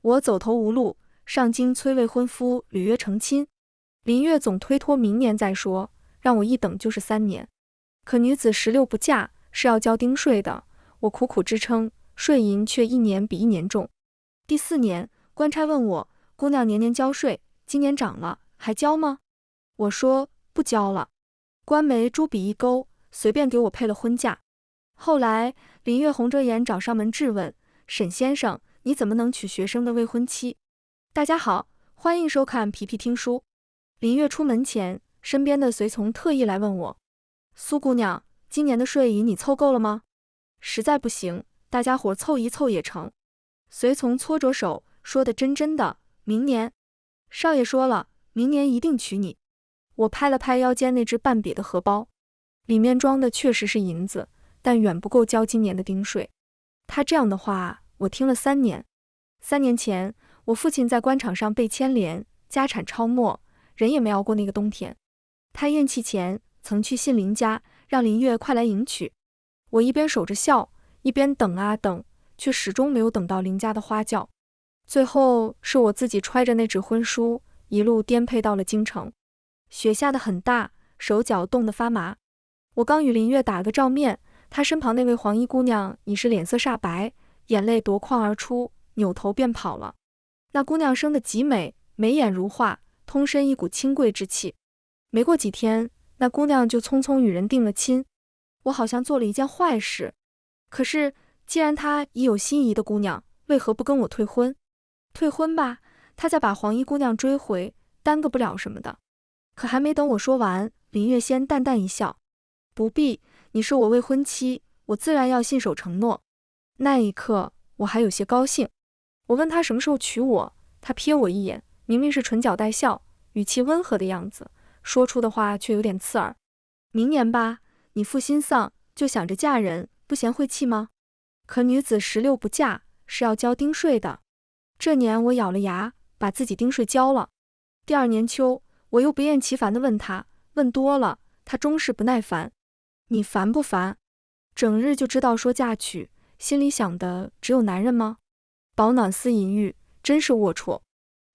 我走投无路，上京催未婚夫履约成亲。林月总推脱明年再说，让我一等就是3年。可女子16不嫁是要交丁税的，我苦苦支撑，税银却一年比一年重。第4年，官差问我，姑娘年年交税，今年涨了，还交吗？我说不交了。官媒朱笔一勾，随便给我配了婚嫁。后来林月红着眼找上门质问，沈先生，你怎么能娶学生的未婚妻？大家好，欢迎收看皮皮听书。林月出门前，身边的随从特意来问我，苏姑娘，今年的税银你凑够了吗？实在不行，大家伙凑一凑也成。随从搓着手，说的真的，明年。少爷说了，明年一定娶你。我拍了拍腰间那只半瘪的荷包，里面装的确实是银子，但远不够交今年的丁税。他这样的话，我听了3年。3年前，我父亲在官场上被牵连，家产超没，人也没熬过那个冬天。他咽气前，曾去信林家，让林月快来迎娶。我一边守着孝，一边等啊等，却始终没有等到林家的花轿。最后是我自己揣着那纸婚书，一路颠沛到了京城。雪下得很大，手脚冻得发麻。我刚与林月打个照面，她身旁那位黄衣姑娘已是脸色煞白，眼泪夺眶而出，扭头便跑了。那姑娘生得极美，眉眼如画，通身一股清贵之气。没过几天，那姑娘就匆匆与人定了亲。我好像做了一件坏事，可是既然她已有心仪的姑娘，为何不跟我退婚？退婚吧，她再把黄衣姑娘追回，耽搁不了什么的。可还没等我说完，林月仙淡淡一笑，不必，你是我未婚妻，我自然要信守承诺。那一刻，我还有些高兴。我问她什么时候娶我，她瞥我一眼，明明是唇角带笑，语气温和的样子，说出的话却有点刺耳。明年吧，你父心丧，就想着嫁人，不嫌晦气吗？可女子16不嫁是要交丁税的。这年我咬了牙，把自己丁税交了。第2年秋，我又不厌其烦地问他，问多了，他终是不耐烦。你烦不烦？整日就知道说嫁娶，心里想的只有男人吗？饱暖思淫欲，真是龌龊。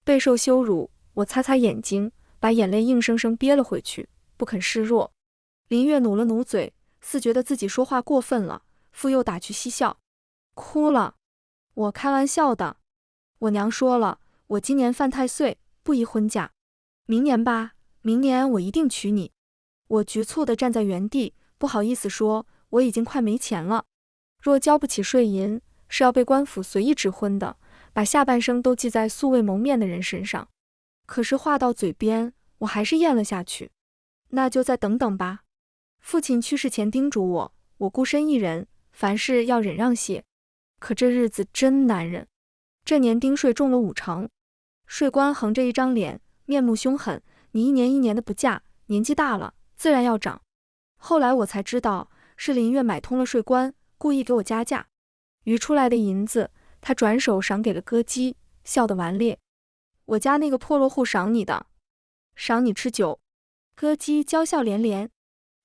备受羞辱，我擦擦眼睛，把眼泪硬生生憋了回去，不肯示弱。林月努了努嘴，似觉得自己说话过分了，复又打趣嬉笑，哭了。我开玩笑的。我娘说了，我今年犯太岁，不宜婚嫁。明年吧，明年我一定娶你。我局促地站在原地，不好意思说，我已经快没钱了。若交不起税银，是要被官府随意指婚的，把下半生都记在素未谋面的人身上。可是话到嘴边，我还是咽了下去。那就再等等吧。父亲去世前叮嘱我，我孤身一人，凡事要忍让些。可这日子真难忍。这年丁税重了5成，税官横着一张脸，面目凶狠，你一年一年的不嫁，年纪大了，自然要涨。后来我才知道，是林月买通了税官，故意给我加价。余出来的银子，他转手赏给了歌姬，笑得顽劣。我家那个破落户赏你的，赏你吃酒。歌姬娇笑连连。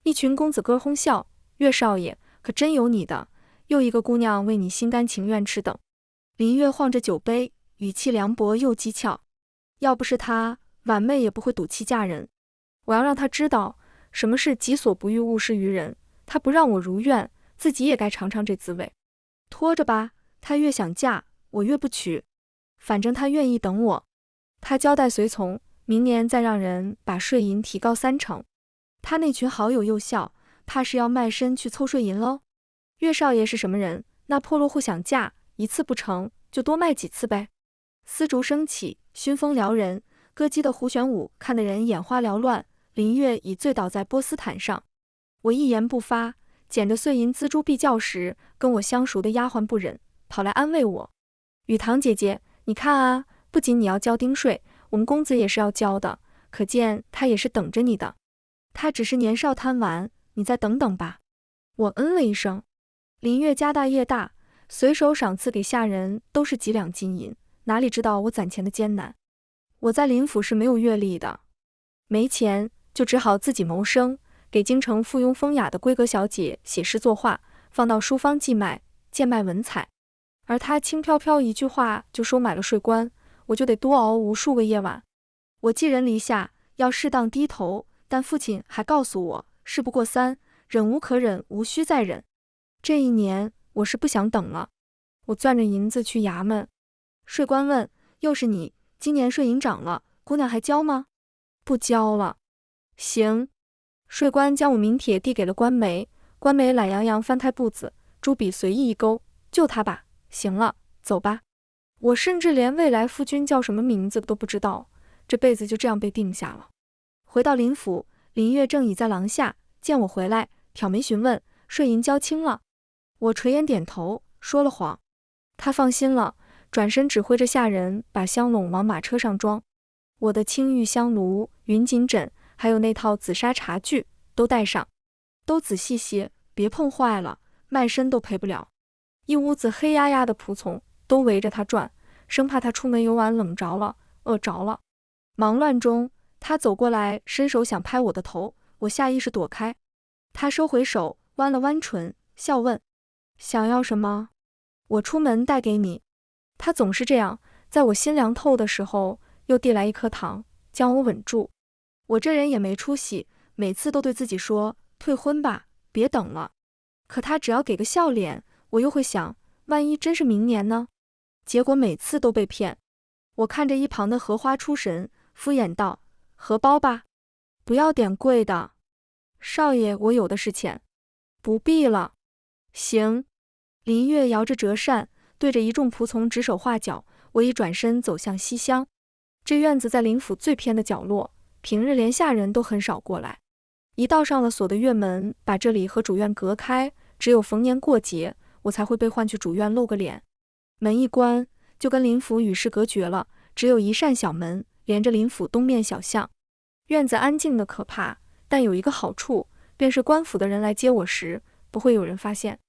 一群公子哥哄笑，岳少爷，可真有你的，又一个姑娘为你心甘情愿吃等。林月晃着酒杯，语气凉薄又讥诮。要不是他，婉妹也不会赌气嫁人。我要让她知道，什么是己所不欲，勿施于人。她不让我如愿，自己也该尝尝这滋味。拖着吧，她越想嫁，我越不娶。反正她愿意等我。她交代随从，明年再让人把税银提高3成。他那群好友又笑，怕是要卖身去凑税银喽。岳少爷是什么人？那破落户想嫁，一次不成，就多卖几次呗。丝竹升起，熏风撩人，歌姬的胡旋舞看得人眼花缭乱。林月已醉倒在波斯毯上，我一言不发，捡着碎银锱铢必较时，跟我相熟的丫鬟不忍，跑来安慰我：雨堂姐姐，你看啊，不仅你要交丁税，我们公子也是要交的，可见他也是等着你的。他只是年少贪玩，你再等等吧。我嗯了一声。林月家大业大，随手赏赐给下人都是几两金银，哪里知道我攒钱的艰难。我在林府是没有阅历的，没钱就只好自己谋生，给京城附庸风雅的闺阁小姐写诗作画，放到书坊寄卖，贱卖文采。而他轻飘飘一句话就收买了税官，我就得多熬无数个夜晚。我寄人篱下，要适当低头，但父亲还告诉我，事不过三，忍无可忍，无需再忍。这一年我是不想等了，我攥着银子去衙门。税官问，又是你，今年税银涨了，姑娘还交吗？不交了。行。税官将我名帖递给了官媒，官媒懒洋洋翻开簿子，朱笔随意一勾，就他吧，行了，走吧。我甚至连未来夫君叫什么名字都不知道，这辈子就这样被定下了。回到林府，林月正倚在廊下，见我回来，挑眉询问，税银交清了？我垂眼点头，说了谎。他放心了，转身指挥着下人把香笼往马车上装。我的青玉香炉、云锦枕，还有那套紫砂茶具都带上，都仔细些，别碰坏了，卖身都赔不了。一屋子黑压压的仆从都围着他转，生怕他出门游玩冷着了、饿着了。忙乱中，他走过来，伸手想拍我的头，我下意识躲开。他收回手，弯了弯唇，笑问：想要什么？我出门带给你。他总是这样，在我心凉透的时候，又递来一颗糖，将我稳住。我这人也没出息，每次都对自己说，退婚吧，别等了。可他只要给个笑脸，我又会想，万一真是明年呢？结果每次都被骗。我看着一旁的荷花出神，敷衍道：荷包吧，不要点贵的。少爷，我有的是钱。不必了。行。林月摇着折扇，对着一众仆从指手画脚，我一转身走向西厢。这院子在林府最偏的角落，平日连下人都很少过来。一道上了锁的院门把这里和主院隔开，只有逢年过节，我才会被唤去主院露个脸。门一关，就跟林府与世隔绝了，只有一扇小门，连着林府东面小巷。院子安静的可怕，但有一个好处，便是官府的人来接我时，不会有人发现。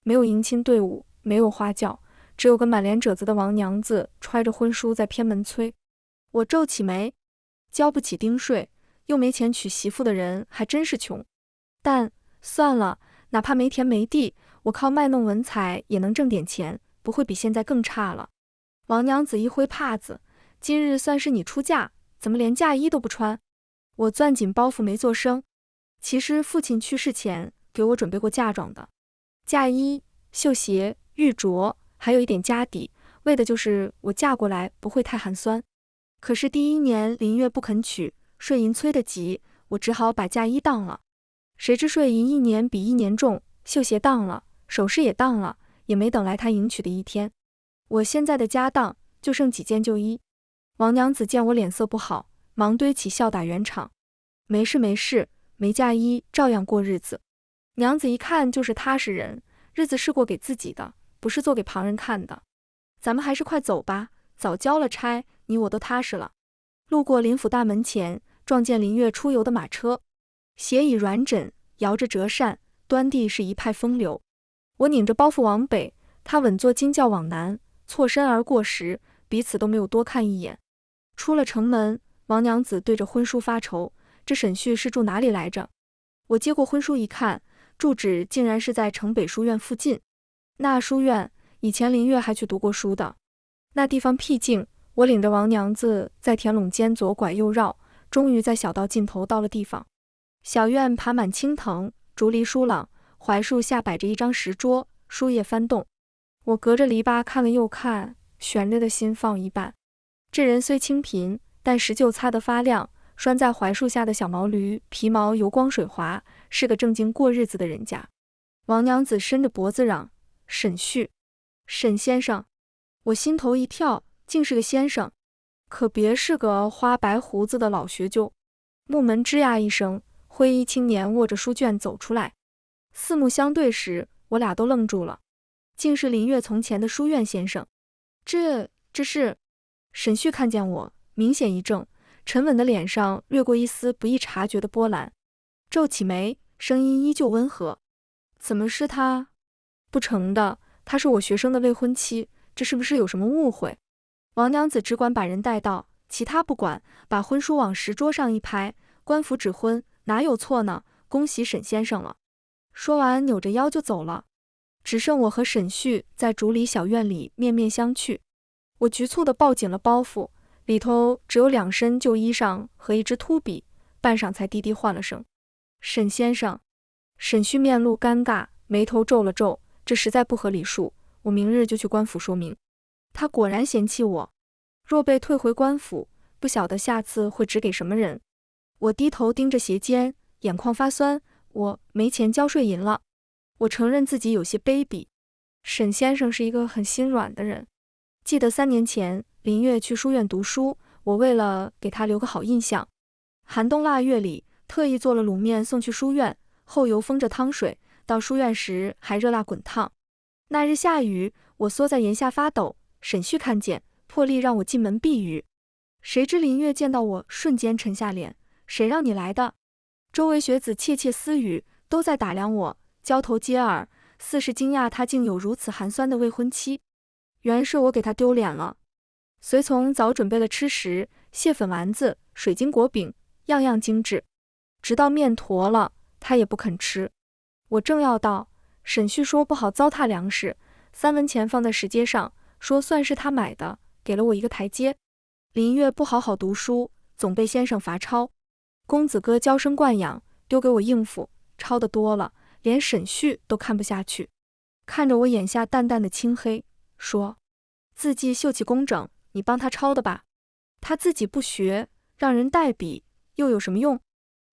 没有迎亲队伍，没有花轿，只有个满脸褶子的王娘子揣着婚书在偏门催。我皱起眉，交不起丁税，又没钱娶媳妇的人还真是穷。但算了，哪怕没田没地，我靠卖弄文采也能挣点钱，不会比现在更差了。王娘子一挥帕子，今日算是你出嫁，怎么连嫁衣都不穿？我攥紧包袱没做声。其实父亲去世前给我准备过嫁妆的，嫁衣、绣鞋、玉镯，还有一点家底，为的就是我嫁过来不会太寒酸。可是第一年林月不肯娶，税银催得急，我只好把嫁衣当了。谁知税银一年比一年重，绣鞋当了，首饰也当了，也没等来他迎娶的一天。我现在的家当就剩几件旧衣。王娘子见我脸色不好，忙堆起笑打圆场：没事没事，没嫁衣照样过日子。娘子一看就是踏实人，日子是过给自己的，不是做给旁人看的。咱们还是快走吧，早交了差，你我都踏实了。路过林府大门前，撞见林月出游的马车，斜倚软枕，摇着折扇，端地是一派风流。我拧着包袱往北，他稳坐金轿往南，错身而过时，彼此都没有多看一眼。出了城门，王娘子对着婚书发愁，这沈旭是住哪里来着？我接过婚书一看，住址竟然是在城北书院附近。那书院以前林月还去读过书的。那地方僻静，我领着王娘子在田垄间左拐右绕，终于在小道尽头到了地方。小院爬满青藤，竹篱疏朗，槐树下摆着一张石桌，书页翻动。我隔着篱笆看了又看，悬着的心放一半。这人虽清贫，但石臼擦得发亮，拴在槐树下的小毛驴皮毛油光水滑，是个正经过日子的人家。王娘子伸着脖子嚷：沈旭，沈先生。我心头一跳，竟是个先生，可别是个花白胡子的老学究。木门吱呀一声，灰衣青年握着书卷走出来。四目相对时，我俩都愣住了，竟是林月从前的书院先生。这是……沈旭看见我，明显一怔，沉稳的脸上掠过一丝不易察觉的波澜，皱起眉，声音依旧温和：怎么是他？不成的，他是我学生的未婚妻，这是不是有什么误会？王娘子只管把人带到，其他不管，把婚书往石桌上一拍：官府指婚，哪有错呢？恭喜沈先生了。说完扭着腰就走了。只剩我和沈旭在竹里小院里面面相觑。我局促地抱紧了包袱，里头只有2身旧衣裳和一支秃笔，半晌才低低唤了声：“沈先生。”沈旭面露尴尬，眉头皱了皱，这实在不合礼数，我明日就去官府说明。他果然嫌弃我，若被退回官府，不晓得下次会指给什么人。我低头盯着鞋尖，眼眶发酸，我没钱交税银了。我承认自己有些卑鄙。沈先生是一个很心软的人。记得3年前林月去书院读书，我为了给她留个好印象，寒冬腊月里特意做了卤面送去书院，后油封着汤水，到书院时还热辣滚烫。那日下雨，我缩在檐下发抖，沈旭看见，破例让我进门避雨。谁知林月见到我，瞬间沉下脸：“谁让你来的？”周围学子窃窃私语，都在打量我，交头接耳，似是惊讶他竟有如此寒酸的未婚妻。原是我给他丢脸了。随从早准备了吃食，蟹粉丸子、水晶果饼，样样精致，直到面坨了，他也不肯吃。我正要道，沈旭说不好糟蹋粮食，3文钱放在石阶上，说算是他买的，给了我一个台阶。林月不好好读书，总被先生罚抄。公子哥娇生惯养，丢给我应付，抄的多了，连沈旭都看不下去，看着我眼下淡淡的青黑，说：“字迹秀气工整，你帮他抄的吧。他自己不学，让人代笔，又有什么用？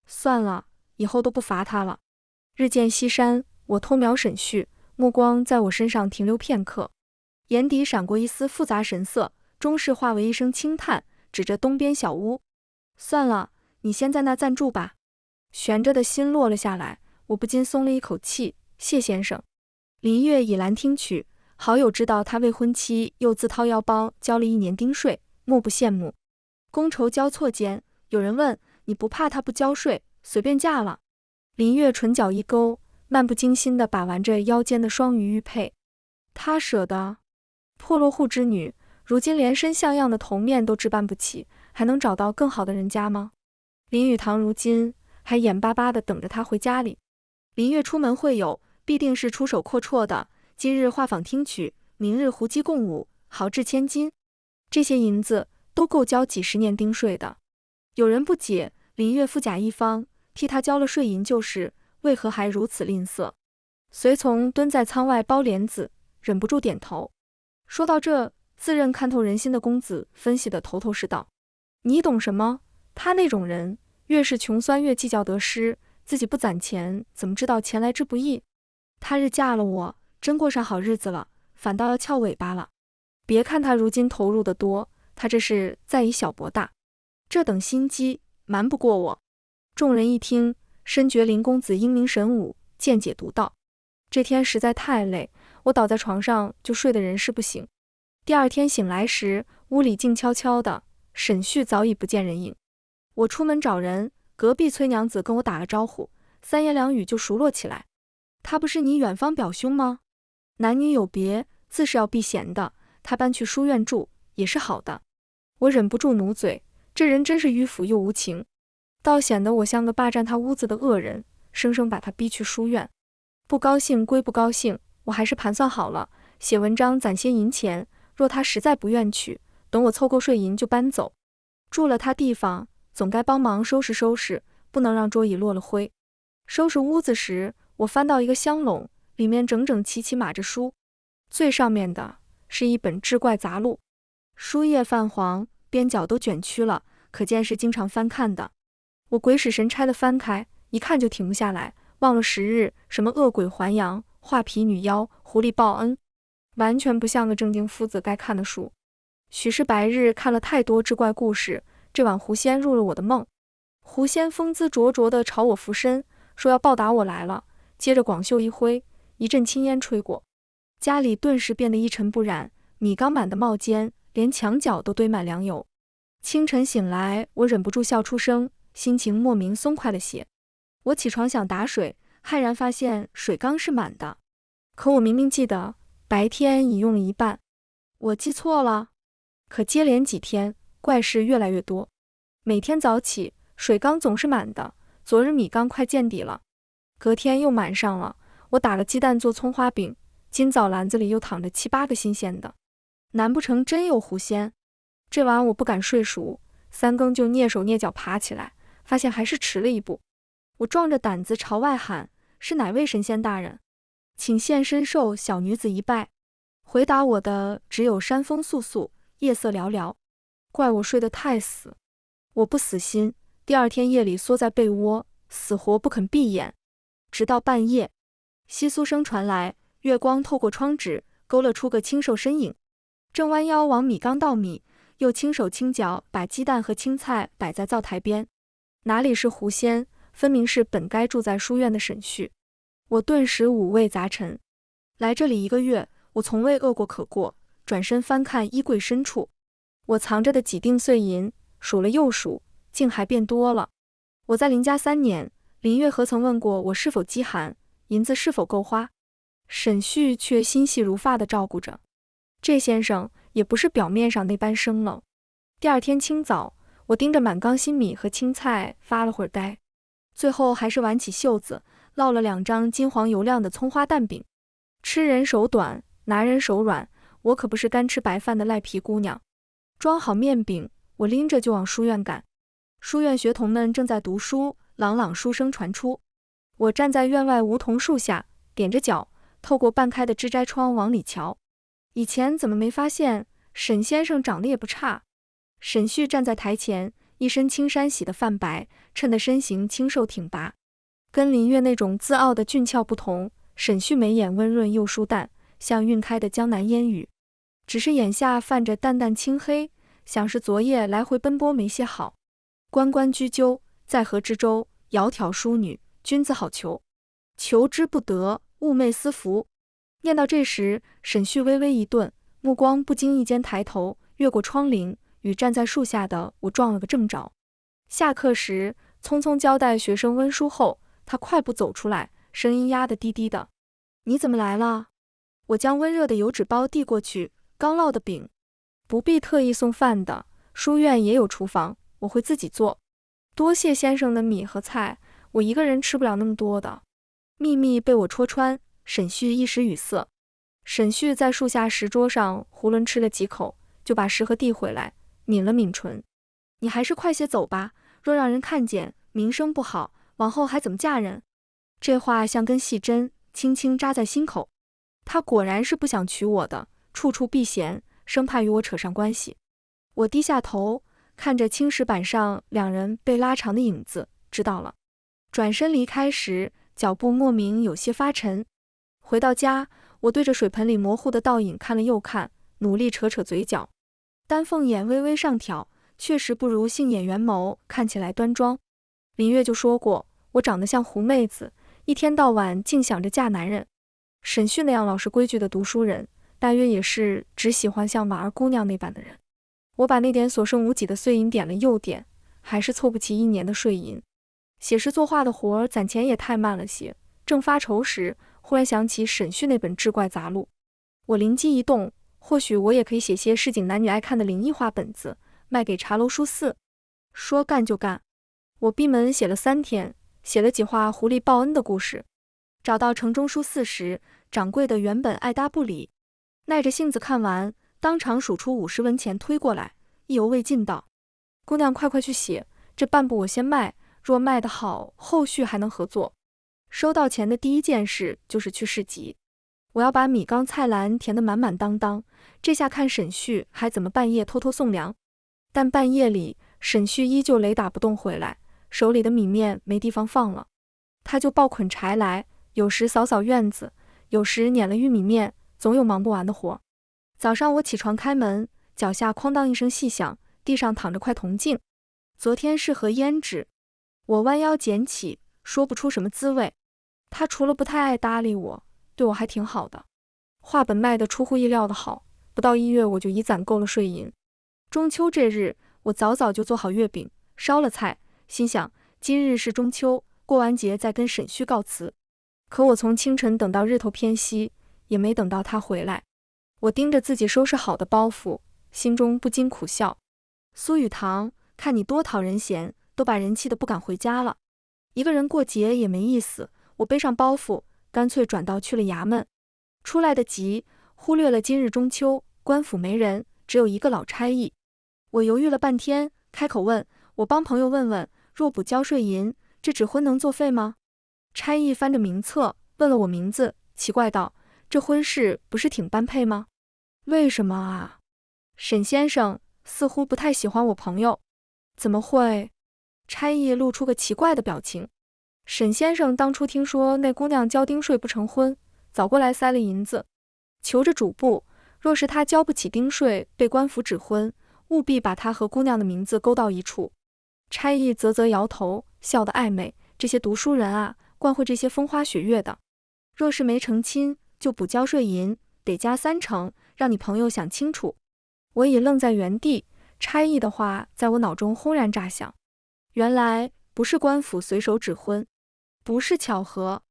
算了，以后都不罚他了。”日渐西山，我偷瞄沈旭，目光在我身上停留片刻，眼底闪过一丝复杂神色，终是化为一声轻叹，指着东边小屋：“算了，你先在那暂住吧。”悬着的心落了下来，我不禁松了一口气：“谢先生。”林月倚栏听取，好友知道他未婚妻又自掏腰包交了1年丁税，莫不羡慕。觥筹交错间，有人问：“你不怕他不交税，随便嫁了？”林月唇角一勾，漫不经心地把玩着腰间的双鱼玉佩。他舍得？破落户之女，如今连身像样的头面都置办不起，还能找到更好的人家吗？林语堂如今还眼巴巴地等着他回家里。林月出门会友，必定是出手阔绰的，今日画舫听曲，明日胡姬共舞，豪掷千金，这些银子都够交几10年丁税的。有人不解，林月富甲一方，替他交了税银就是，为何还如此吝啬？随从蹲在舱外包帘子，忍不住点头。说到这，自认看透人心的公子分析得头头是道：“你懂什么？他那种人，越是穷酸越计较得失，自己不攒钱，怎么知道钱来之不易？他日嫁了我，真过上好日子了，反倒要翘尾巴了。别看他如今投入的多，他这是在以小博大，这等心机瞒不过我。”众人一听，深觉林公子英明神武，见解独到。这天实在太累，我倒在床上就睡得人事不省。第2天醒来时，屋里静悄悄的，沈旭早已不见人影。我出门找人，隔壁崔娘子跟我打了招呼，3言2语就熟络起来。他不是你远方表兄吗？男女有别，自是要避嫌的，他搬去书院住，也是好的。我忍不住努嘴，这人真是迂腐又无情，倒显得我像个霸占他屋子的恶人，生生把他逼去书院。不高兴归不高兴，我还是盘算好了，写文章攒些银钱，若他实在不愿娶，等我凑够税银就搬走。住了他地方，总该帮忙收拾收拾，不能让桌椅落了灰。收拾屋子时，我翻到一个箱笼，里面整整齐齐码着书，最上面的是一本志怪杂录，书页泛黄，边角都卷曲了，可见是经常翻看的。我鬼使神差地翻开，一看就停不下来，忘了时日，什么恶鬼还阳、画皮女妖、狐狸报恩，完全不像个正经夫子该看的书。许是白日看了太多志怪故事，这晚狐仙入了我的梦。狐仙风姿灼灼地朝我俯身，说要报答我来了，接着广袖一挥，一阵青烟吹过，家里顿时变得一尘不染，米缸满的帽间，连墙角都堆满粮油。清晨醒来，我忍不住笑出声，心情莫名松快了些。我起床想打水，骇然发现水缸是满的，可我明明记得白天已用了一半，我记错了。可接连几天，怪事越来越多，每天早起，水缸总是满的，昨日米缸快见底了，隔天又满上了。我打了鸡蛋做葱花饼，今早篮子里又躺着7、8个新鲜的，难不成真有狐仙？这晚我不敢睡熟，3更就蹑手蹑脚爬起来，发现还是迟了一步。我壮着胆子朝外喊：“是哪位神仙大人？请现身受小女子一拜。”回答我的只有山风肃肃，夜色寥寥。怪我睡得太死。我不死心，第二天夜里缩在被窝，死活不肯闭眼。直到半夜，窸窣声传来，月光透过窗纸勾勒出个清瘦身影，正弯腰往米缸倒米，又轻手轻脚把鸡蛋和青菜摆在灶台边。哪里是狐仙，分明是本该住在书院的沈旭。我顿时五味杂陈。来这里1个月，我从未饿过渴过，转身翻看衣柜深处，我藏着的几锭碎银，数了又数，竟还变多了。我在林家3年，林月何曾问过我是否饥寒，银子是否够花？沈旭却心细如发地照顾着。这先生也不是表面上那般生冷。第二天清早，我盯着满缸新米和青菜发了会儿呆，最后还是挽起袖子，烙了2张金黄油亮的葱花蛋饼。吃人手短，拿人手软，我可不是干吃白饭的赖皮姑娘。装好面饼，我拎着就往书院赶。书院学童们正在读书，朗朗书声传出。我站在院外梧桐树下，踮着脚，透过半开的支斋窗往里瞧。以前怎么没发现，沈先生长得也不差。沈旭站在台前，一身青衫洗得泛白，衬得身形清瘦挺拔。跟林月那种自傲的俊俏不同，沈旭眉眼温润又舒淡，像晕开的江南烟雨。只是眼下泛着淡淡青黑，想是昨夜来回奔波没歇好。关关雎鸠，在河之洲，窈窕淑女，君子好逑。求之不得，寤寐思服。念到这时，沈旭微微一顿，目光不经意间抬头，越过窗棂，与站在树下的我撞了个正着。下课时，匆匆交代学生温书后，他快步走出来，声音压得低低的：“你怎么来了？”我将温热的油纸包递过去，刚烙的饼，不必特意送饭的，书院也有厨房，我会自己做。多谢先生的米和菜，我一个人吃不了那么多的。秘密被我戳穿，沈旭一时语塞。沈旭在树下石桌上囫囵吃了几口，就把食盒递回来，抿了抿唇：“你还是快些走吧，若让人看见，名声不好，往后还怎么嫁人？”这话像根细针，轻轻扎在心口。他果然是不想娶我的，处处避嫌，生怕与我扯上关系。我低下头，看着青石板上2人被拉长的影子，知道了。转身离开时，脚步莫名有些发沉。回到家，我对着水盆里模糊的倒影看了又看，努力扯扯嘴角，丹凤眼微微上挑，确实不如杏眼圆眸看起来端庄。林月就说过，我长得像狐妹子，一天到晚净想着嫁男人。沈旭那样老实规矩的读书人，大约也是只喜欢像婉儿姑娘那般的人。我把那点所剩无几的碎银点了又点，还是凑不齐1年的税银。写诗作画的活儿攒钱也太慢了些，正发愁时，忽然想起沈旭那本志怪杂录。我灵机一动，或许我也可以写些市井男女爱看的灵异画本子，卖给茶楼书肆。说干就干，我闭门写了3天，写了几画狐狸报恩的故事。找到城中书肆时，掌柜的原本爱答不理，耐着性子看完，当场数出50文钱推过来，意犹未尽道：“姑娘快去写，这半部我先卖，若卖得好，后续还能合作。”收到钱的第一件事就是去市集，我要把米缸菜篮填得满满当当，这下看沈旭还怎么半夜偷偷送粮。但半夜里，沈旭依旧雷打不动回来，手里的米面没地方放了，他就抱捆柴来，有时扫扫院子，有时碾了玉米面，总有忙不完的活。早上我起床开门，脚下哐当一声细响，地上躺着块铜镜。昨天是盒胭脂，我弯腰捡起，说不出什么滋味。他除了不太爱搭理我，对我还挺好的。画本卖得出乎意料的好，不到1月我就已攒够了税银。中秋这日，我早早就做好月饼，烧了菜，心想今日是中秋，过完节再跟沈旭告辞。可我从清晨等到日头偏西，也没等到他回来。我盯着自己收拾好的包袱，心中不禁苦笑。苏雨堂，看你多讨人嫌，都把人气得不敢回家了。一个人过节也没意思，我背上包袱，干脆转道去了衙门。出来的急，忽略了今日中秋，官府没人，只有一个老差役。我犹豫了半天，开口问，我帮朋友问问，若补交税银，这纸婚能作废吗？差役翻着名册，问了我名字，奇怪道，这婚事不是挺般配吗？为什么啊？沈先生似乎不太喜欢我朋友。怎么会？差役露出个奇怪的表情。沈先生当初听说那姑娘交丁税不成婚，早过来塞了银子，求着主簿，若是他交不起丁税，被官府指婚，务必把他和姑娘的名字勾到一处。差役啧啧摇头，笑得暧昧，这些读书人啊，惯会这些风花雪月的。若是没成亲，就补交税银，得加30%，让你朋友想清楚。我已愣在原地，差役的话在我脑中轰然炸响。原来不是官府随手指婚，不是巧合，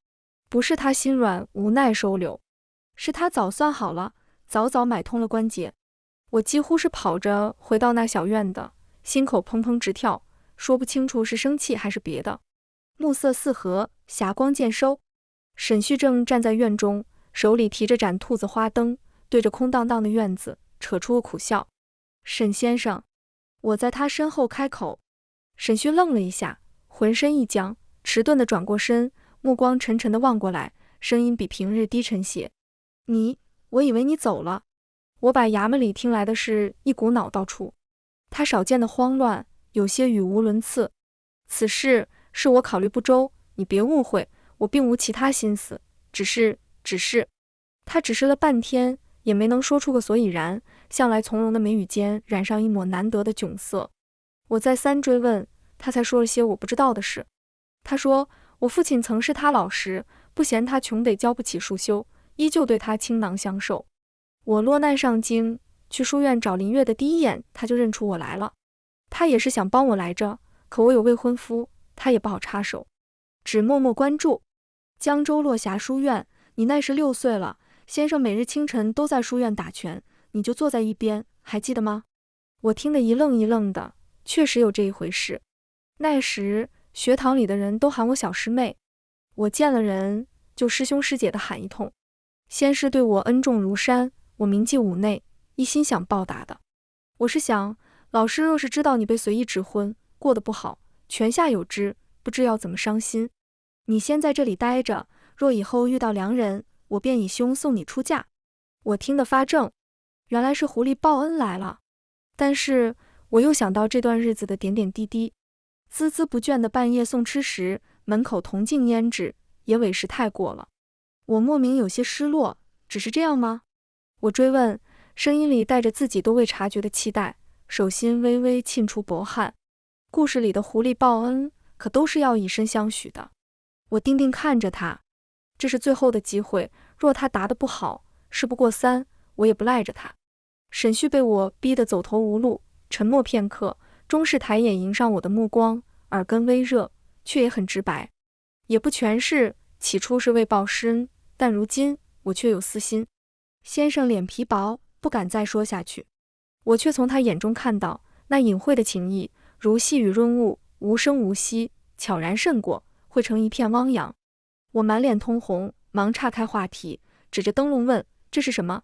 不是他心软无奈收留，是他早算好了，早买通了关节。我几乎是跑着回到那小院的，心口砰砰直跳，说不清楚是生气还是别的。暮色四合，霞光渐收，沈旭正站在院中，手里提着盏兔子花灯，对着空荡荡的院子扯出个苦笑。沈先生，我在他身后开口。沈旭愣了一下，浑身一僵，迟钝地转过身，目光沉沉地望过来，声音比平日低沉些。我以为你走了。我把衙门里听来的事一股脑道出。他少见的慌乱，有些语无伦次。此事是我考虑不周，你别误会，我并无其他心思，只是……他只是了半天，也没能说出个所以然，向来从容的眉宇间染上一抹难得的窘色。我再三追问，他才说了些我不知道的事。他说，我父亲曾是他老师，不嫌他穷得交不起束修，依旧对他倾囊相授。我落难上京，去书院找林月的第一眼，他就认出我来了。他也是想帮我来着，可我有未婚夫，他也不好插手，只默默关注。江州落霞书院，你那时6岁了，先生每日清晨都在书院打拳，你就坐在一边，还记得吗？我听得一愣一愣的，确实有这一回事。那时学堂里的人都喊我小师妹，我见了人就师兄师姐的喊一通。先是对我恩重如山，我铭记五内，一心想报答的。我是想，老师若是知道你被随意指婚，过得不好，泉下有知，不知要怎么伤心。你先在这里待着，若以后遇到良人，我便以兄送你出嫁。我听得发怔，原来是狐狸报恩来了。但是我又想到这段日子的点点滴滴，孜孜不倦的半夜送吃食，门口铜镜胭脂，也委实太过了。我莫名有些失落，只是这样吗？我追问，声音里带着自己都未察觉的期待，手心微微沁出薄汗。故事里的狐狸报恩，可都是要以身相许的。我定定看着他，这是最后的机会，若他答得不好，事不过三，我也不赖着他。沈旭被我逼得走投无路，沉默片刻，终是抬眼迎上我的目光，耳根微热，却也很直白。也不全是，起初是为报师恩，但如今我却有私心。先生脸皮薄，不敢再说下去。我却从他眼中看到那隐晦的情意，如细雨润物，无声无息，悄然渗过，汇成一片汪洋。我满脸通红，忙岔开话题，指着灯笼问，这是什么？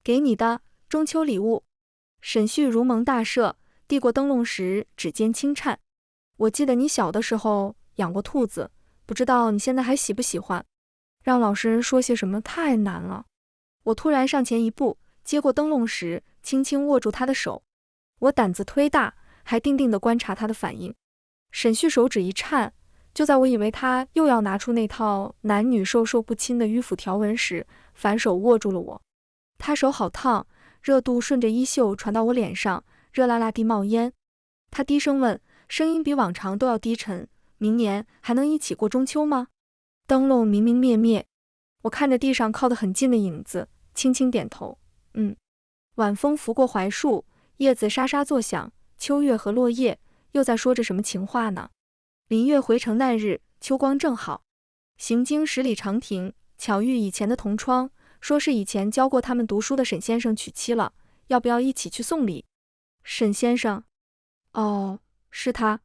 给你的中秋礼物。沈旭如蒙大赦，递过灯笼时指尖轻颤。我记得你小的时候养过兔子，不知道你现在还喜不喜欢？让老实人说些什么太难了。我突然上前一步，接过灯笼时轻轻握住他的手。我胆子忒大，还定定地观察他的反应。沈旭手指一颤，就在我以为他又要拿出那套男女授受不亲的迂腐条文时，反手握住了我。他手好烫，热度顺着衣袖传到我脸上，热辣辣地冒烟。他低声问，声音比往常都要低沉，明年还能一起过中秋吗？灯笼明明灭灭。我看着地上靠得很近的影子，轻轻点头，晚风拂过槐树，叶子沙沙作响，秋月和落叶又在说着什么情话呢？林月回城那日，秋光正好，行经10里长亭，巧遇以前的同窗，说是以前教过他们读书的沈先生娶妻了，要不要一起去送礼？沈先生？哦，是他。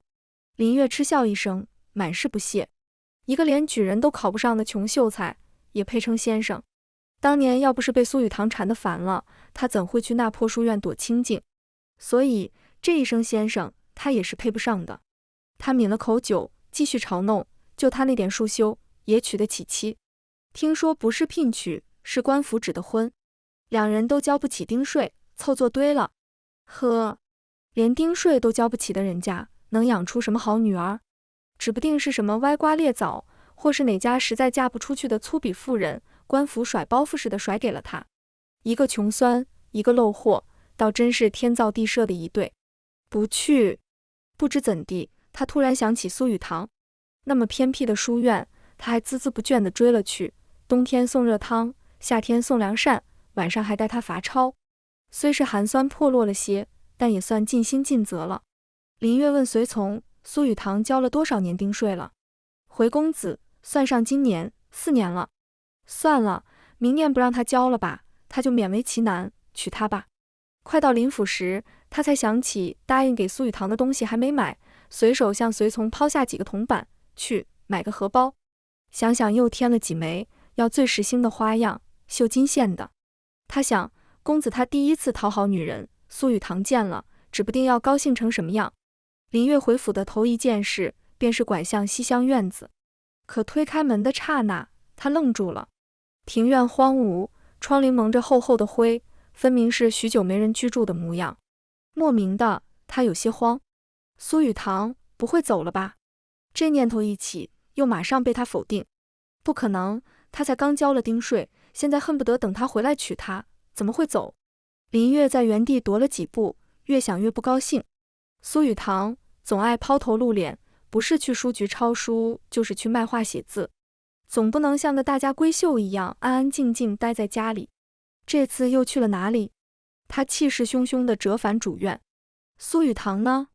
林月嗤笑一声，满是不屑。一个连举人都考不上的穷秀才，也配称先生？当年要不是被苏雨堂缠得烦了，他怎会去那破书院躲清静？所以这一声先生，他也是配不上的。他抿了口酒，继续嘲弄，就他那点束修，也娶得起妻。听说不是聘娶，是官府指的婚，两人都交不起丁税，凑作堆了。呵，连丁税都交不起的人家，能养出什么好女儿？指不定是什么歪瓜裂枣，或是哪家实在嫁不出去的粗鄙妇人，官府甩包袱似的甩给了他。一个穷酸，一个漏货，倒真是天造地设的一对。不去，不知怎地，他突然想起苏雨堂，那么偏僻的书院，他还孜孜不倦地追了去。冬天送热汤，夏天送凉扇，晚上还带他罚抄。虽是寒酸破落了些，但也算尽心尽责了。林月问随从，苏雨堂交了多少年丁税了？回公子，算上今年4年了。算了，明年不让他交了吧，他就勉为其难，娶她吧。快到临府时，他才想起答应给苏雨堂的东西还没买，随手向随从抛下几个铜板，去买个荷包。想想又添了几枚，要最时兴的花样，绣金线的。他想，公子他第一次讨好女人，苏雨堂见了，指不定要高兴成什么样。林月回府的头一件事，便是拐向西厢院子。可推开门的刹那，他愣住了。庭院荒芜，窗棂蒙着厚厚的灰，分明是许久没人居住的模样。莫名的，他有些慌。苏雨堂不会走了吧？这念头一起，又马上被他否定。不可能，他才刚交了丁税，现在恨不得等他回来娶她，怎么会走？林月在原地踱了几步，越想越不高兴。苏雨堂总爱抛头露脸，不是去书局抄书，就是去卖画写字，总不能像个大家闺秀一样安安静静待在家里。这次又去了哪里？他气势汹汹地折返主院。苏雨堂呢？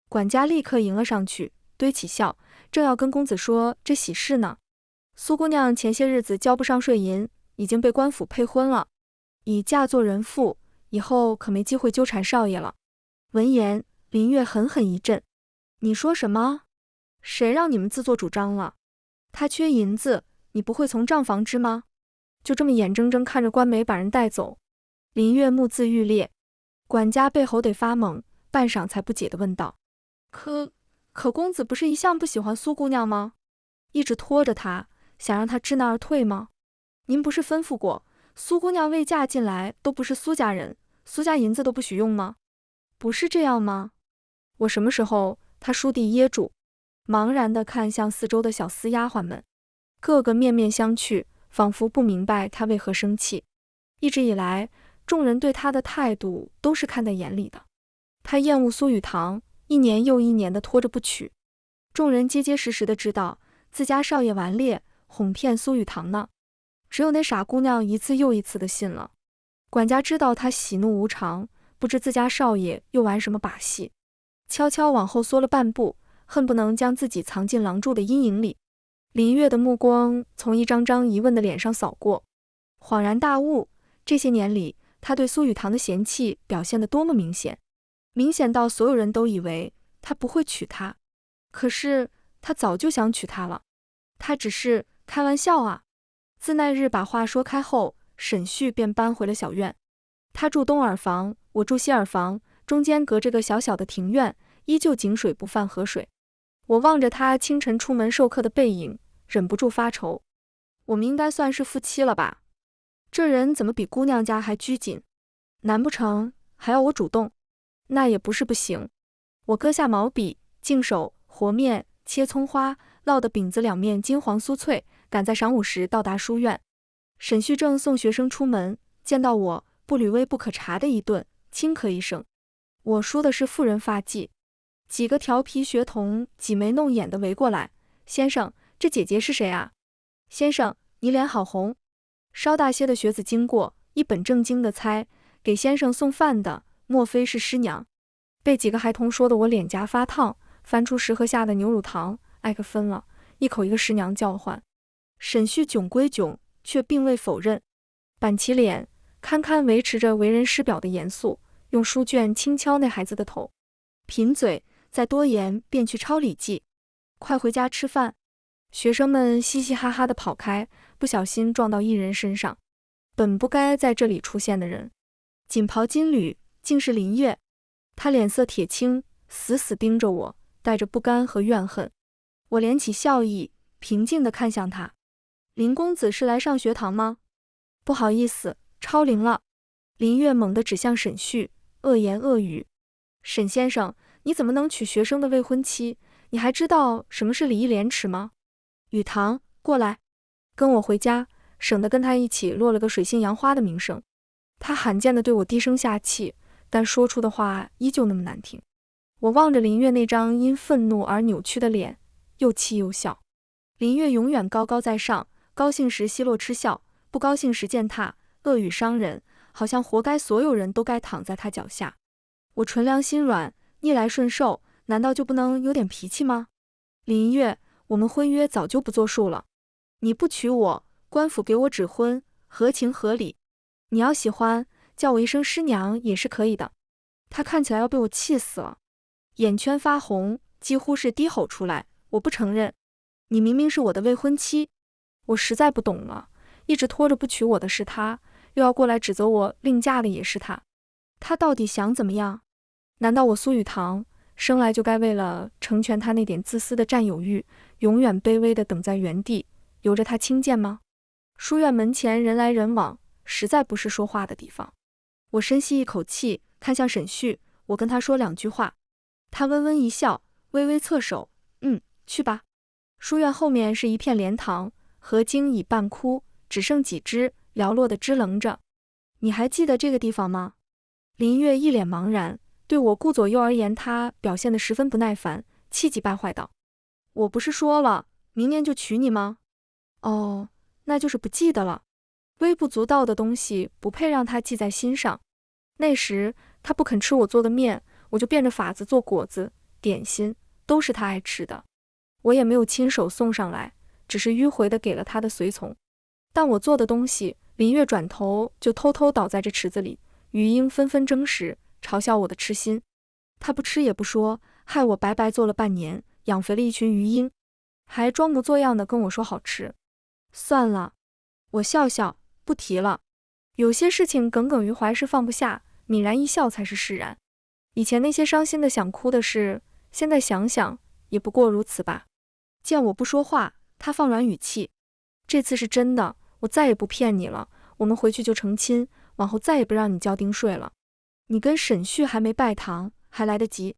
管家立刻迎了上去，堆起笑，正要跟公子说这喜事呢。苏姑娘前些日子交不上税银，已经被官府配婚了，已嫁作人妇，以后可没机会纠缠少爷了。闻言，林月狠狠一震。你说什么？谁让你们自作主张了？他缺银子，你不会从账房支吗？就这么眼睁睁看着官媒把人带走？林月目眦欲裂，管家背后得发懵，半晌才不解地问道：可公子不是一向不喜欢苏姑娘吗？一直拖着她，想让她知难而退吗？您不是吩咐过，苏姑娘未嫁进来都不是苏家人，苏家银子都不许用吗？不是这样吗？我什么时候？他倏地噎住，茫然地看向四周的小厮丫鬟们，个个面面相觑，仿佛不明白他为何生气。一直以来，众人对他的态度都是看在眼里的。他厌恶苏雨堂，一年又一年地拖着不娶。众人结结实实地知道自家少爷顽劣，哄骗苏雨堂呢。只有那傻姑娘一次又一次地信了。管家知道他喜怒无常，不知自家少爷又玩什么把戏，悄悄往后缩了半步，恨不能将自己藏进廊柱的阴影里。林月的目光从一张张疑问的脸上扫过，恍然大悟，这些年里他对苏雨堂的嫌弃表现得多么明显，明显到所有人都以为他不会娶她。可是他早就想娶她了，他只是开玩笑啊。自那日把话说开后，沈旭便搬回了小院。他住东耳房，我住西耳房，中间隔着个小小的庭院，依旧井水不犯河水。我望着他清晨出门授课的背影，忍不住发愁。我们应该算是夫妻了吧？这人怎么比姑娘家还拘谨？难不成还要我主动？那也不是不行。我割下毛笔，净手和面，切葱花，烙的饼子两面金黄酥脆，赶在晌午时到达书院。沈旭正送学生出门，见到我，不履微不可察的一顿，轻咳一声。我梳的是妇人发髻。几个调皮学童挤眉弄眼的围过来，先生，这姐姐是谁啊？先生，你脸好红。稍大些的学子经过，一本正经的猜，给先生送饭的莫非是师娘？被几个孩童说的我脸颊发烫，翻出食盒下的牛乳糖，挨个分了，一口一个师娘叫唤。沈旭窘归窘，却并未否认，板起脸，堪堪维持着为人师表的严肃，用书卷轻敲那孩子的头，贫嘴，再多言便去抄礼记。快回家吃饭。学生们嘻嘻哈哈地跑开，不小心撞到一人身上。本不该在这里出现的人。锦袍金缕，竟是林月。他脸色铁青，死死盯着我，带着不甘和怨恨。我敛起笑意，平静地看向他。林公子是来上学堂吗？不好意思，超龄了。林月猛地指向沈旭，恶言恶语。沈先生，你怎么能娶学生的未婚妻？你还知道什么是礼义廉耻吗？雨堂，过来，跟我回家，省得跟他一起落了个水性杨花的名声。他罕见地对我低声下气，但说出的话依旧那么难听。我望着林月那张因愤怒而扭曲的脸，又气又笑。林月永远高高在上，高兴时奚落嗤笑，不高兴时践踏，恶语伤人，好像活该所有人都该躺在他脚下。我纯良心软，逆来顺受，难道就不能有点脾气吗？林月，我们婚约早就不作数了。你不娶我，官府给我指婚，合情合理。你要喜欢，叫我一声师娘也是可以的。他看起来要被我气死了，眼圈发红，几乎是低吼出来，我不承认。你明明是我的未婚妻。我实在不懂了，一直拖着不娶我的是他，又要过来指责我另嫁的也是他。他到底想怎么样？难道我苏雨堂生来就该为了成全他那点自私的占有欲，永远卑微地等在原地，由着他轻贱吗？书院门前人来人往，实在不是说话的地方。我深吸一口气，看向沈旭，我跟他说2句话。他微微一笑，微微侧手，去吧。书院后面是一片莲塘，荷茎已半枯，只剩几枝寥落地支棱着。你还记得这个地方吗？林月一脸茫然，对我顾左右而言他表现得十分不耐烦，气急败坏道：我不是说了，明年就娶你吗？哦，那就是不记得了。微不足道的东西不配让他记在心上。那时他不肯吃我做的面，我就变着法子做果子、点心，都是他爱吃的。我也没有亲手送上来，只是迂回地给了他的随从。但我做的东西，林月转头就偷偷倒在这池子里，鱼鹰纷纷争食，嘲笑我的痴心。他不吃也不说，害我白白做了半年，养肥了一群鱼鹰，还装模作样的跟我说好吃。算了，我笑笑，不提了。有些事情耿耿于怀是放不下，泯然一笑才是释然。以前那些伤心的想哭的事，现在想想也不过如此吧。见我不说话，他放软语气，这次是真的，我再也不骗你了，我们回去就成亲，往后再也不让你交丁税了。你跟沈旭还没拜堂，还来得及。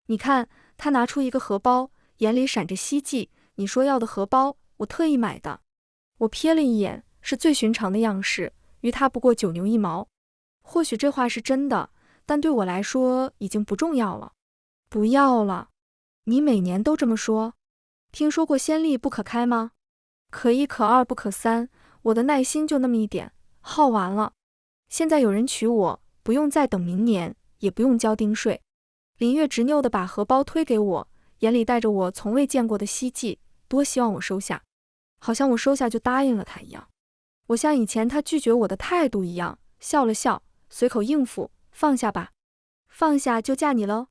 你看，他拿出一个荷包，眼里闪着希冀，你说要的荷包，我特意买的。我瞥了一眼，是最寻常的样式，于他不过9牛1毛。或许这话是真的，但对我来说已经不重要了。不要了。你每年都这么说？听说过先例不可开吗？可一可二不可三，我的耐心就那么一点，耗完了。现在有人娶我，不用再等明年，也不用交丁税。林月执拗地把荷包推给我，眼里带着我从未见过的希冀，多希望我收下，好像我收下就答应了他一样。我像以前他拒绝我的态度一样，笑了笑，随口应付，放下吧。放下就嫁你喽。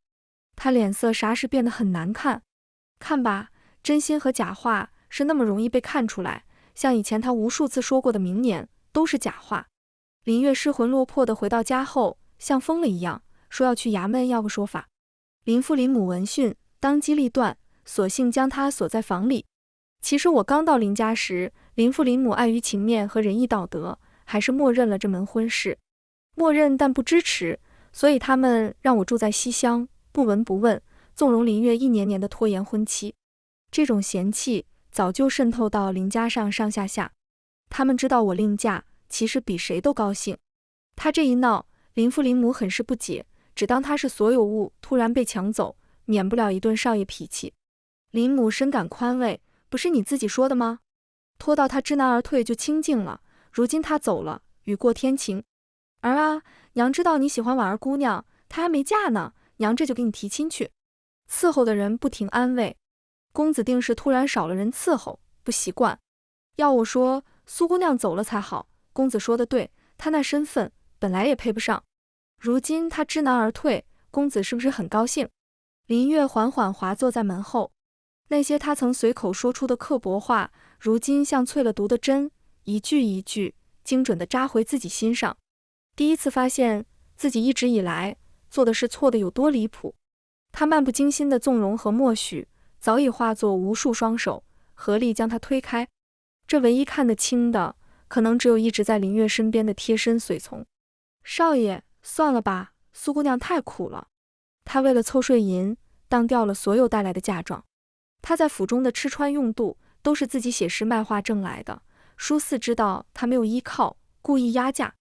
他脸色霎时变得很难看。看吧，真心和假话是那么容易被看出来，像以前他无数次说过的明年，都是假话。林月失魂落魄地回到家后，像疯了一样，说要去衙门要个说法。林父林母闻讯，当机立断，索性将他锁在房里。其实我刚到林家时，林父林母碍于情面和仁义道德，还是默认了这门婚事。默认但不支持，所以他们让我住在西厢，不闻不问，纵容林月一年年的拖延婚期。这种嫌弃早就渗透到林家上上下下。他们知道我另嫁，其实比谁都高兴。他这一闹，林父林母很是不解，只当他是所有物突然被抢走，免不了一顿少爷脾气。林母深感宽慰，不是你自己说的吗？拖到他知难而退就清静了，如今他走了，雨过天晴。儿啊，娘知道你喜欢婉儿姑娘，她还没嫁呢，娘这就给你提亲去。伺候的人不停安慰，公子定是突然少了人伺候，不习惯。要我说，苏姑娘走了才好，公子说的对，她那身份本来也配不上。如今她知难而退，公子是不是很高兴？林月缓缓滑坐在门后，那些他曾随口说出的刻薄话，如今像淬了毒的针，一句一句精准地扎回自己心上。第一次发现自己一直以来做的事错得有多离谱。他漫不经心的纵容和默许，早已化作无数双手，合力将他推开。这唯一看得清的，可能只有一直在林月身边的贴身随从。少爷，算了吧，苏姑娘太苦了。她为了凑税银，当掉了所有带来的嫁妆。她在府中的吃穿用度，都是自己写诗卖画挣来的。舒四知道她没有依靠，故意压价。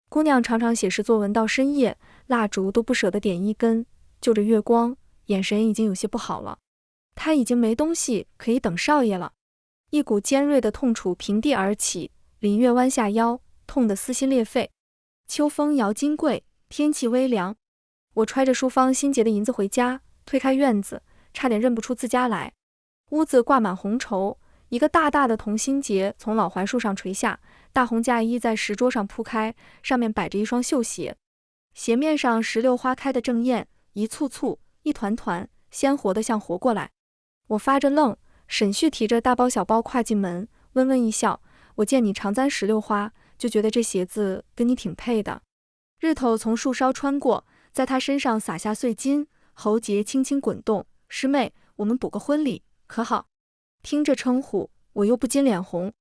姑娘常常写诗作文到深夜，蜡烛都不舍得点一根，就着月光，眼神已经有些不好了。她已经没东西可以等少爷了。一股尖锐的痛楚平地而起，林月弯下腰，痛得撕心裂肺。秋风摇金桂，天气微凉。我揣着淑芳新结的银子回家，推开院子，差点认不出自家来。屋子挂满红绸，一个大大的同心结从老槐树上垂下，大红嫁衣在石桌上铺开，上面摆着一双绣鞋，鞋面上石榴花开得正艳，一簇簇，一团团，鲜活得像活过来。我发着愣，沈旭提着大包小包跨进门，温温一笑，我见你常簪石榴花，就觉得这鞋子跟你挺配的。日头从树梢穿过，在他身上洒下碎金，喉结轻轻滚动。师妹，我们补个婚礼可好？听这称呼，我又不禁脸红。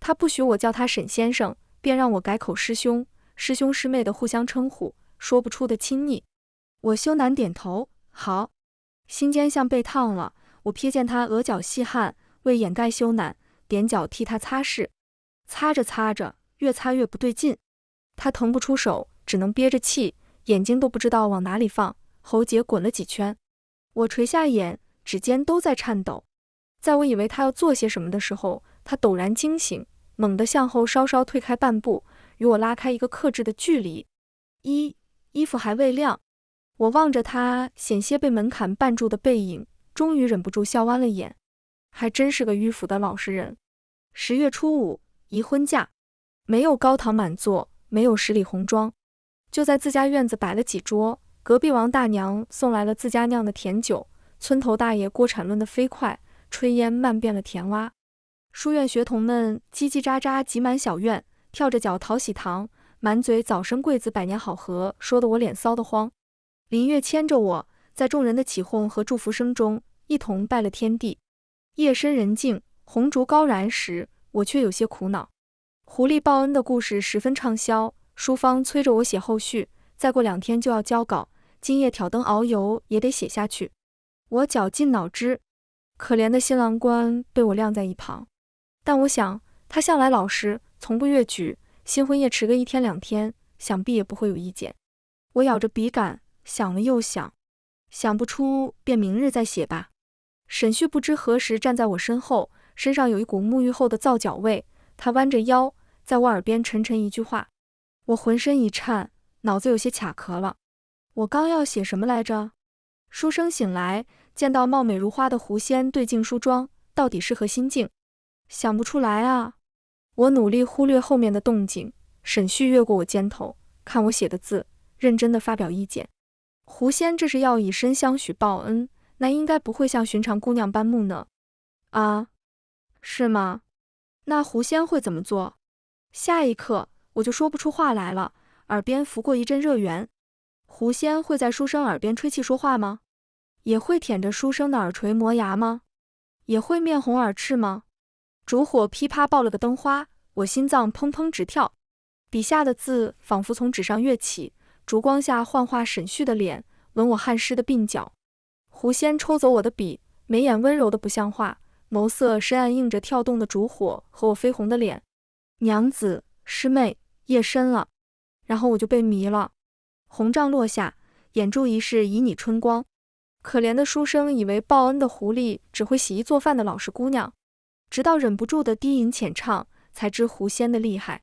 他不许我叫他沈先生，便让我改口师兄，师兄师妹的互相称呼，说不出的亲昵。我羞赧点头，好。心尖像被烫了，我瞥见他额角细汗，为掩盖羞赧，踮脚替他擦拭。擦着擦着，越擦越不对劲。他腾不出手，只能憋着气，眼睛都不知道往哪里放，喉结滚了几圈。我垂下眼，指尖都在颤抖。在我以为他要做些什么的时候，他陡然惊醒，猛地向后稍稍退开半步，与我拉开一个克制的距离。衣服还未晾。我望着他险些被门槛绊住的背影，终于忍不住笑弯了眼。还真是个迂腐的老实人。10月初5，移婚嫁，没有高堂满座，没有十里红妆，就在自家院子摆了几桌。隔壁王大娘送来了自家酿的甜酒，村头大爷锅铲抡得飞快，炊烟漫遍了田洼。书院学童们叽叽喳喳挤满小院，跳着脚讨喜糖，满嘴早生贵子百年好合，说得我脸臊得慌。林月牵着我，在众人的起哄和祝福声中，一同拜了天地。夜深人静，红烛高燃时，我却有些苦恼。狐狸报恩的故事十分畅销，书方催着我写后续，再过2天就要交稿，今夜挑灯熬油也得写下去。我绞尽脑汁，可怜的新郎官被我晾在一旁。但我想，他向来老实，从不越矩，新婚夜迟个1天2天，想必也不会有意见。我咬着笔杆，想了又想，想不出便明日再写吧。沈旭不知何时站在我身后，身上有一股沐浴后的皂角味，他弯着腰，在我耳边沉沉一句话。我浑身一颤，脑子有些卡壳了。我刚要写什么来着？书生醒来，见到貌美如花的狐仙对镜梳妆，到底是何心境？想不出来啊。我努力忽略后面的动静，沈旭越过我肩头，看我写的字，认真地发表意见。狐仙这是要以身相许报恩，那应该不会像寻常姑娘般木讷。啊，是吗？那狐仙会怎么做？下一刻我就说不出话来了，耳边拂过一阵热源。狐仙会在书生耳边吹气说话吗？也会舔着书生的耳垂磨牙吗？也会面红耳赤吗？烛火噼啪爆了个灯花，我心脏砰砰直跳。笔下的字仿佛从纸上跃起，烛光下幻化沈旭的脸，吻我汗湿的鬓角。狐仙抽走我的笔，眉眼温柔的不像话，眸色深暗映着跳动的烛火和我绯红的脸。娘子，师妹，夜深了。然后我就被迷了。红帐落下，眼珠一试旖旎春光。可怜的书生以为报恩的狐狸只会洗衣做饭的老实姑娘，直到忍不住的低吟浅唱，才知狐仙的厉害。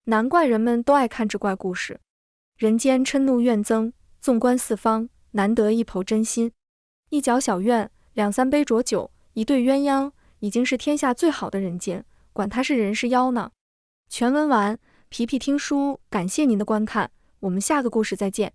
难怪人们都爱看这怪故事。人间嗔怒怨憎，纵观四方，难得一抔真心。一角小院，2、3杯浊酒，一对鸳鸯，已经是天下最好的人间，管他是人是妖呢。全文完，皮皮听书，感谢您的观看，我们下个故事再见。